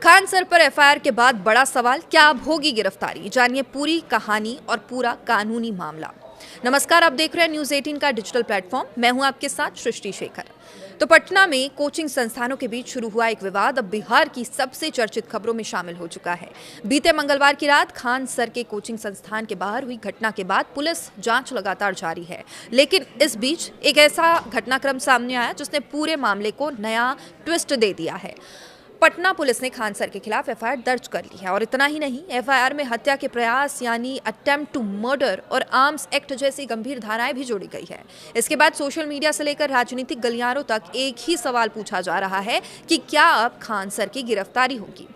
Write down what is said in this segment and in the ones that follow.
Khan sir पर FIR के बाद बड़ा सवाल, क्या अब होगी गिरफ्तारी? जानिए पूरी कहानी और पूरा कानूनी मामला। नमस्कार, आप देख रहे हैं न्यूज़ 18 का डिजिटल प्लेटफॉर्म। मैं हूं आपके साथ सृष्टि शेखर। तो पटना में कोचिंग संस्थानों के बीच शुरू हुआ एक विवाद अब बिहार की सबसे चर्चित खबरों में शामिल हो चुका है। बीते मंगलवार की रात खान सर के कोचिंग संस्थान के बाहर हुई घटना के बाद पुलिस जांच लगातार जारी है, लेकिन इस बीच एक ऐसा घटनाक्रम सामने आया जिसने पूरे मामले को नया ट्विस्ट दे दिया है। पटना पुलिस ने खान सर के खिलाफ एफआईआर दर्ज कर ली है और इतना ही नहीं, एफआईआर में हत्या के प्रयास यानी अटेम्प्ट टू मर्डर और आर्म्स एक्ट जैसी गंभीर धाराएं भी जोड़ी गई है। इसके बाद सोशल मीडिया से लेकर राजनीतिक गलियारों तक एक ही सवाल पूछा जा रहा है कि क्या अब खान सर की गिरफ्तारी होगी?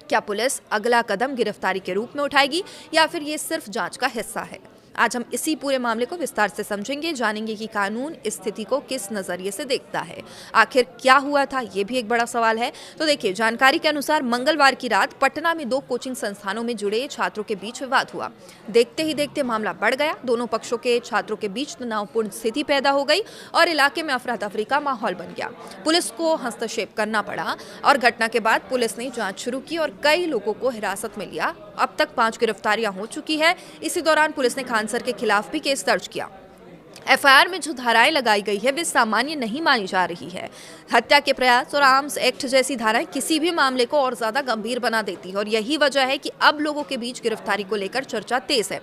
क्या पुलिस अगला कदम गिरफ्तारी के रूप में उठाएगी या फिर ये सिर्फ जांच का हिस्सा है? आज हम इसी पूरे मामले को विस्तार से समझेंगे, जानेंगे कि कानून इस स्थिति को किस नजरिए से देखता है। आखिर क्या हुआ था, ये भी एक बड़ा सवाल है। तो देखिए, जानकारी के अनुसार मंगलवार की रात पटना में दो कोचिंग संस्थानों में जुड़े छात्रों के बीच विवाद हुआ। देखते ही देखते मामला बढ़ गया। दोनों पक्षों के छात्रों के बीच तनावपूर्ण स्थिति पैदा हो गई और इलाके में अफरा तफरी का माहौल बन गया। पुलिस को हस्तक्षेप करना पड़ा और घटना के बाद पुलिस ने जांच शुरू की और कई लोगों को हिरासत में लिया। अब तक 5 गिरफ्तारियां हो चुकी है। इसी दौरान पुलिस ने खान सर के खिलाफ भी केस दर्ज किया। एफआईआर में जो धाराएं लगाई गई है वे सामान्य नहीं मानी जा रही है। हत्या के प्रयास और आर्म्स एक्ट जैसी धाराएं किसी भी मामले को और ज्यादा गंभीर बना देती है और यही वजह है कि अब लोगों के बीच गिरफ्तारी को लेकर चर्चा तेज है।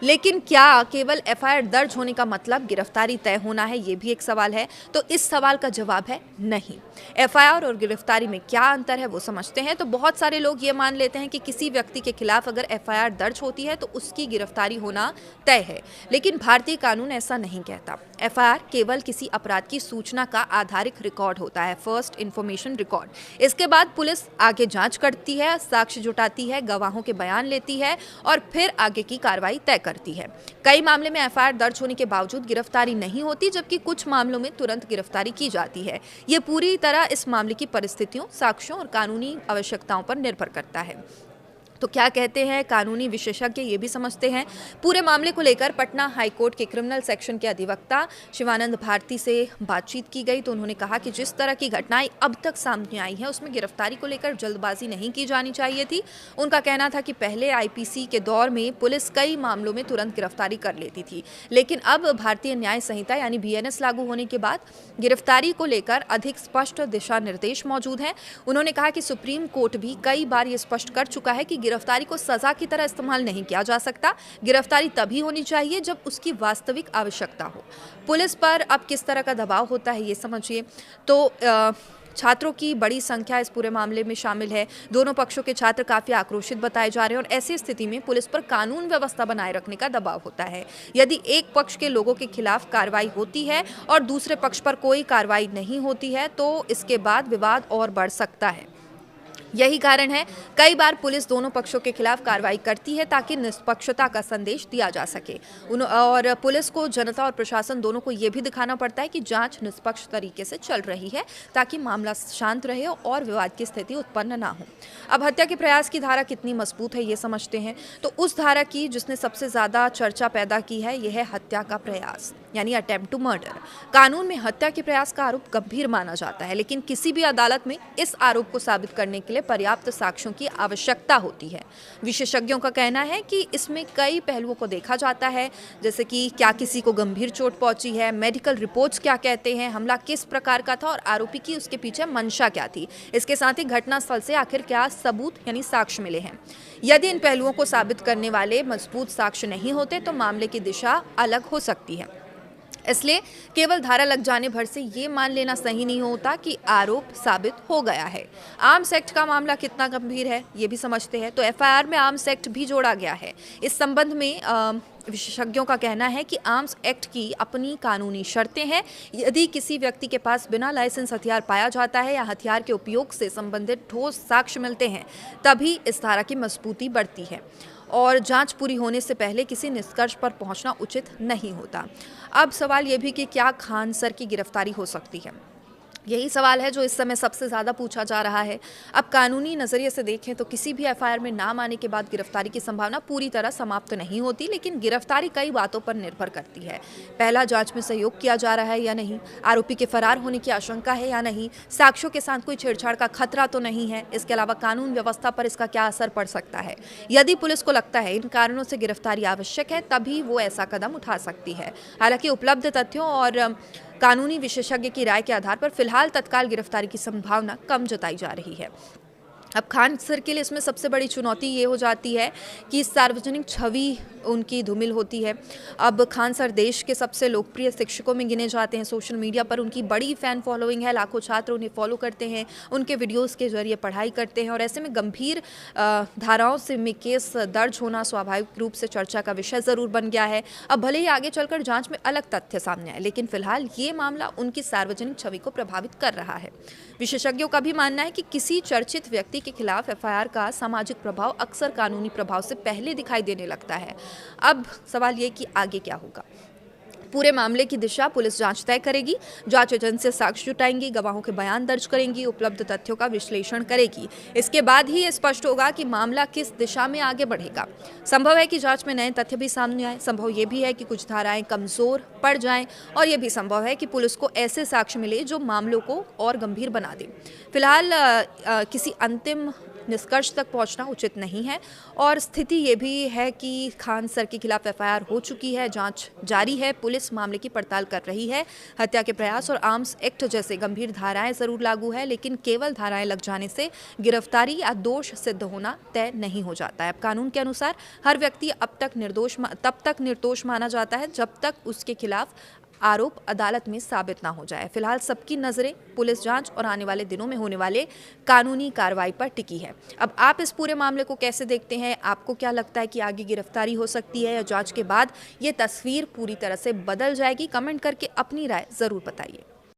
लेकिन क्या केवल एफआईआर दर्ज होने का मतलब गिरफ्तारी तय होना है, ये भी एक सवाल है। तो इस सवाल का जवाब है नहीं। एफआईआर और गिरफ्तारी में क्या अंतर है वो समझते हैं। तो बहुत सारे लोग ये मान लेते हैं कि किसी व्यक्ति के खिलाफ अगर एफआईआर दर्ज होती है तो उसकी गिरफ्तारी होना तय है, लेकिन भारतीय कानून ऐसा नहीं कहता। एफआईआर केवल किसी अपराध की सूचना का आधारित रिकॉर्ड होता है, फर्स्ट इंफॉर्मेशन रिकॉर्ड। इसके बाद पुलिस आगे जांच करती है, साक्ष्य जुटाती है, गवाहों के बयान लेती है और फिर आगे की कार्रवाई तय करती है। कई मामले में एफआईआर दर्ज होने के बावजूद गिरफ्तारी नहीं होती, जबकि कुछ मामलों में तुरंत गिरफ्तारी की जाती है। ये पूरी तरह इस मामले की परिस्थितियों, साक्ष्यों और कानूनी आवश्यकताओं पर निर्भर करता है। तो क्या कहते हैं कानूनी विशेषज्ञ, ये भी समझते हैं। पूरे मामले को लेकर पटना हाईकोर्ट के क्रिमिनल सेक्शन के अधिवक्ता शिवानंद भारती से बातचीत की गई तो उन्होंने कहा कि जिस तरह की घटनाएं अब तक सामने आई हैं उसमें गिरफ्तारी को लेकर जल्दबाजी नहीं की जानी चाहिए थी। उनका कहना था कि पहले आईपीसी के दौर में पुलिस कई मामलों में तुरंत गिरफ्तारी कर लेती थी, लेकिन अब भारतीय न्याय संहिता यानी बीएनएस लागू होने के बाद गिरफ्तारी को लेकर अधिक स्पष्ट दिशा निर्देश मौजूद हैं। उन्होंने कहा कि सुप्रीम कोर्ट भी कई बार ये स्पष्ट कर चुका है कि गिरफ्तारी को सजा की तरह इस्तेमाल नहीं किया जा सकता। गिरफ्तारी तभी होनी चाहिए जब उसकी वास्तविक आवश्यकता हो। पुलिस पर अब किस तरह का दबाव होता है ये समझिए। तो छात्रों की बड़ी संख्या इस पूरे मामले में शामिल है। दोनों पक्षों के छात्र काफी आक्रोशित बताए जा रहे हैं और ऐसी स्थिति में पुलिस पर कानून व्यवस्था बनाए रखने का दबाव होता है। यदि एक पक्ष के लोगों के खिलाफ कार्रवाई होती है और दूसरे पक्ष पर कोई कार्रवाई नहीं होती है तो इसके बाद विवाद और बढ़ सकता है। यही कारण है कई बार पुलिस दोनों पक्षों के खिलाफ कार्रवाई करती है ताकि निष्पक्षता का संदेश दिया जा सके। और पुलिस को जनता और प्रशासन दोनों को ये भी दिखाना पड़ता है कि जांच निष्पक्ष तरीके से चल रही है ताकि मामला शांत रहे और विवाद की स्थिति उत्पन्न ना हो। अब हत्या के प्रयास की धारा कितनी मजबूत है ये समझते हैं। तो उस धारा की जिसने सबसे ज्यादा चर्चा पैदा की है यह है हत्या का प्रयास यानी अटेम्प्ट टू मर्डर। कानून में हत्या के प्रयास का आरोप गंभीर माना जाता है, लेकिन किसी भी अदालत में इस आरोप को साबित करने के लिए पर्याप्त साक्ष्यों की आवश्यकता होती है। विशेषज्ञों का कहना है कि इसमें कई पहलुओं को देखा जाता है, जैसे कि क्या किसी को गंभीर चोट पहुंची है, मेडिकल रिपोर्ट्स क्या कहते हैं, हमला किस प्रकार का था और आरोपी की उसके पीछे मंशा क्या थी। इसके साथ ही घटनास्थल से आखिर क्या सबूत यानी साक्ष्य मिले हैं। यदि इन पहलुओं को साबित करने वाले मजबूत साक्ष्य नहीं होते तो मामले की दिशा अलग हो सकती है। इसलिए केवल धारा लग जाने भर से ये मान लेना सही नहीं होता कि आरोप साबित हो गया है। आर्म्स एक्ट का मामला कितना गंभीर है ये भी समझते हैं। तो एफआईआर में आर्म्स एक्ट भी जोड़ा गया है। इस संबंध में विशेषज्ञों का कहना है कि आर्म्स एक्ट की अपनी कानूनी शर्तें हैं। यदि किसी व्यक्ति के पास बिना लाइसेंस हथियार पाया जाता है या हथियार के उपयोग से संबंधित ठोस साक्ष्य मिलते हैं तभी इस धारा की मजबूती बढ़ती है और जांच पूरी होने से पहले किसी निष्कर्ष पर पहुंचना उचित नहीं होता। अब सवाल यह भी कि क्या खान सर की गिरफ्तारी हो सकती है? यही सवाल है जो इस समय सबसे ज़्यादा पूछा जा रहा है। अब कानूनी नज़रिए से देखें तो किसी भी एफआईआर में नाम आने के बाद गिरफ्तारी की संभावना पूरी तरह समाप्त नहीं होती, लेकिन गिरफ्तारी कई बातों पर निर्भर करती है। पहला, जांच में सहयोग किया जा रहा है या नहीं, आरोपी के फरार होने की आशंका है या नहीं, साक्ष्यों के साथ कोई छेड़छाड़ का खतरा तो नहीं है, इसके अलावा कानून व्यवस्था पर इसका क्या असर पड़ सकता है। यदि पुलिस को लगता है इन कारणों से गिरफ्तारी आवश्यक है, तभी वो ऐसा कदम उठा सकती है। हालांकि उपलब्ध तथ्यों और कानूनी विशेषज्ञ की राय के आधार पर फिलहाल तत्काल गिरफ्तारी की संभावना कम जताई जा रही है। अब खान सर के लिए इसमें सबसे बड़ी चुनौती ये हो जाती है कि सार्वजनिक छवि उनकी धूमिल होती है। अब खान सर देश के सबसे लोकप्रिय शिक्षकों में गिने जाते हैं। सोशल मीडिया पर उनकी बड़ी फ़ैन फॉलोइंग है, लाखों छात्र उन्हें फॉलो करते हैं, उनके वीडियोस के जरिए पढ़ाई करते हैं और ऐसे में गंभीर धाराओं से में केस दर्ज होना स्वाभाविक रूप से चर्चा का विषय ज़रूर बन गया है। अब भले ही आगे चलकर जाँच में अलग तथ्य सामने आए, लेकिन फिलहाल ये मामला उनकी सार्वजनिक छवि को प्रभावित कर रहा है। विशेषज्ञों का भी मानना है कि किसी चर्चित व्यक्ति के खिलाफ एफआईआर का सामाजिक प्रभाव अक्सर कानूनी प्रभाव से पहले दिखाई देने लगता है। अब सवाल ये कि आगे क्या होगा। पूरे मामले की दिशा पुलिस जांच तय करेगी। जांच एजेंसी साक्ष्य जुटाएंगी, गवाहों के बयान दर्ज करेंगी, उपलब्ध तथ्यों का विश्लेषण करेगी। इसके बाद ही ये स्पष्ट होगा कि मामला किस दिशा में आगे बढ़ेगा। संभव है कि जांच में नए तथ्य भी सामने आए, संभव ये भी है कि कुछ धाराएं कमजोर पड़ जाएं और ये भी संभव है कि पुलिस को ऐसे साक्ष्य मिले जो मामलों को और गंभीर बना दे। फिलहाल किसी अंतिम निष्कर्ष तक पहुंचना उचित नहीं है और स्थिति ये भी है कि खान सर के खिलाफ एफआईआर हो चुकी है, जांच जारी है, पुलिस मामले की पड़ताल कर रही है। हत्या के प्रयास और आर्म्स एक्ट जैसे गंभीर धाराएं जरूर लागू है, लेकिन केवल धाराएं लग जाने से गिरफ्तारी या दोष सिद्ध होना तय नहीं हो जाता है। अब कानून के अनुसार हर व्यक्ति तब तक निर्दोष माना जाता है जब तक उसके खिलाफ आरोप अदालत में साबित ना हो जाए। फिलहाल सबकी नजरें पुलिस जांच और आने वाले दिनों में होने वाले कानूनी कार्रवाई पर टिकी है। अब आप इस पूरे मामले को कैसे देखते हैं? आपको क्या लगता है कि आगे गिरफ्तारी हो सकती है या जांच के बाद ये तस्वीर पूरी तरह से बदल जाएगी? कमेंट करके अपनी राय जरूर बताइए।